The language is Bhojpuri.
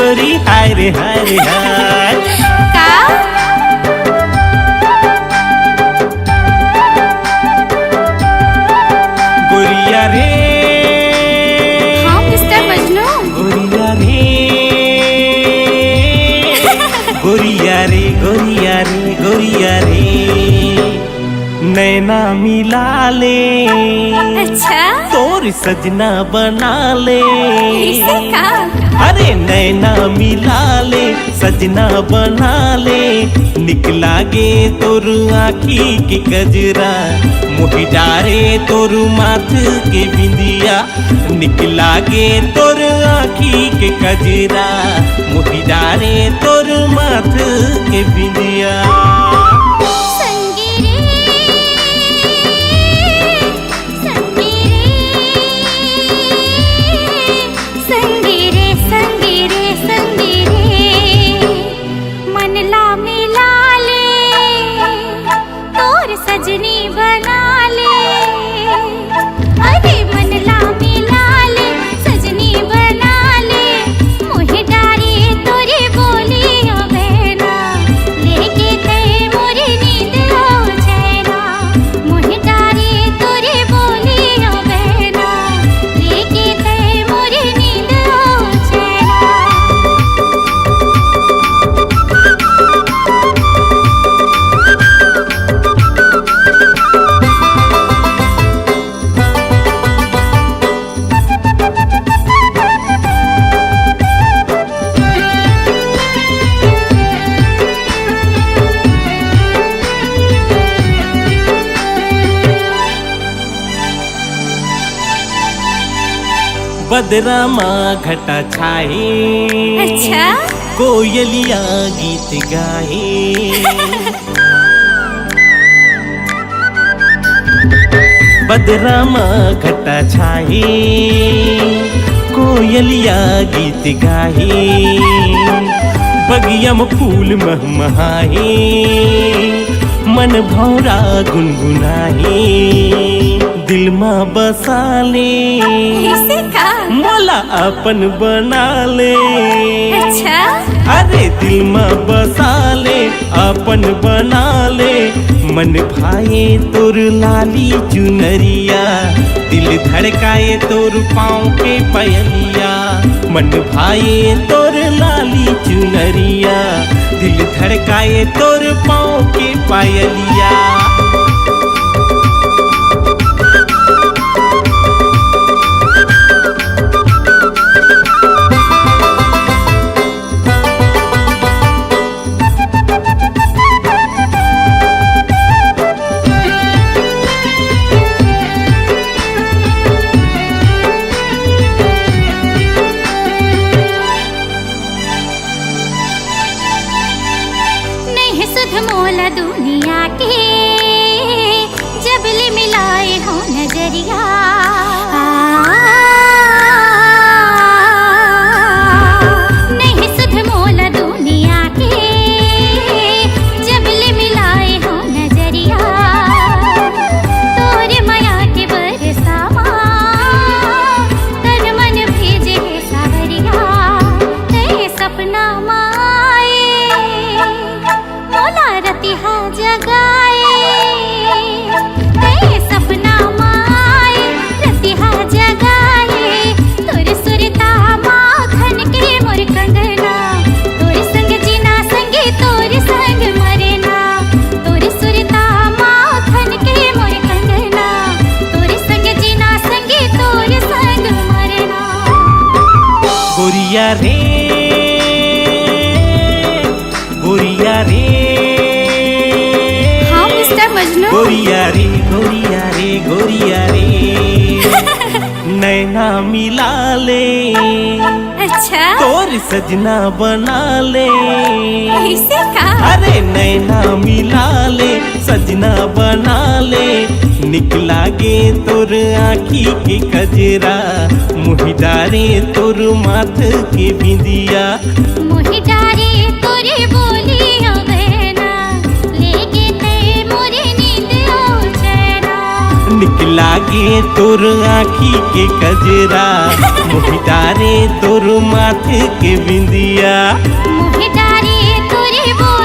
गोरी हाय रे हाय रे हाय। का गोरिया रे हाँ मिस्टर मजनू। गोरिया रे गोरिया रे गोरिया रे गोरिया रे नैना मिला ले अच्छा तोर सजना बना ले। इसे का अरे नैना मिला ले सजना बना ले निकला गे तोर आँखी के गजरा मोहि डारे तोर माथ के बिंदिया निकला गे तोर आँखी के गजरा मोहि डारे तोर माथ के बिंदिया। सजनी बना ले अरे मन ला मिला ले सजनी बना ले मोहे डारे तोरे बोली ओ बहना लेके ते मोरे नींद हो चैना मोहे डारे तोरे बोली ओ बहना लेके ते मोरे नींद हो चैना। बदरा माँ घटा छाए अच्छा कोयलिया गीत गाए बदरा माँ घटा छाए कोयलिया गीत गाए बगिया में फूल महमहाए मन भौरा गुनगुनाए दिल में बसा ले इसे का मोला अपन बना ले। अच्छा अरे दिल में बसा ले अपन बना ले मन भाए तोर लाली चुनरिया दिल धड़काए तोर पाँव के पयलिया मन भाए तोर लाली चुनरिया दिल धड़काए तोर पाँव के पायलिया। मोला दुनिया के जबले मिलाए हो नजरिया नहीं सुध मोला दुनिया के जबले मिलाए हो नजरिया तोरे माया के बरसावा तन मन भेजे है सावरिया ते सपना रतिहा जगाए ते सपना माए रतिहा जगाए तोर सुरता माखन के मोर कंगना तोर संग जीना संगे तोर संग मरना तोर सुरता माखन के मोर कंगना तोर संग जीना संगे तोर संग मरना। गोरिया रे गोरिया रे मजनू गोरिया रे गोरिया रे गोरिया रे नैना मिला ले अच्छा तोर सजना बना ले। इसे का अरे नैना मिला ले सजना बना ले निकला गे तोर आँखी के कजरा मोहि डारे तोर माथ के बिंदिया मोहि डारे तोरे बोली ओ बहना लेके ते मोरे नींद हो चैना निकला लागे तोर आँखी के कजरा मोहि डारे तोर माथे के बिंदिया मोहे डारे तोरे बोलिया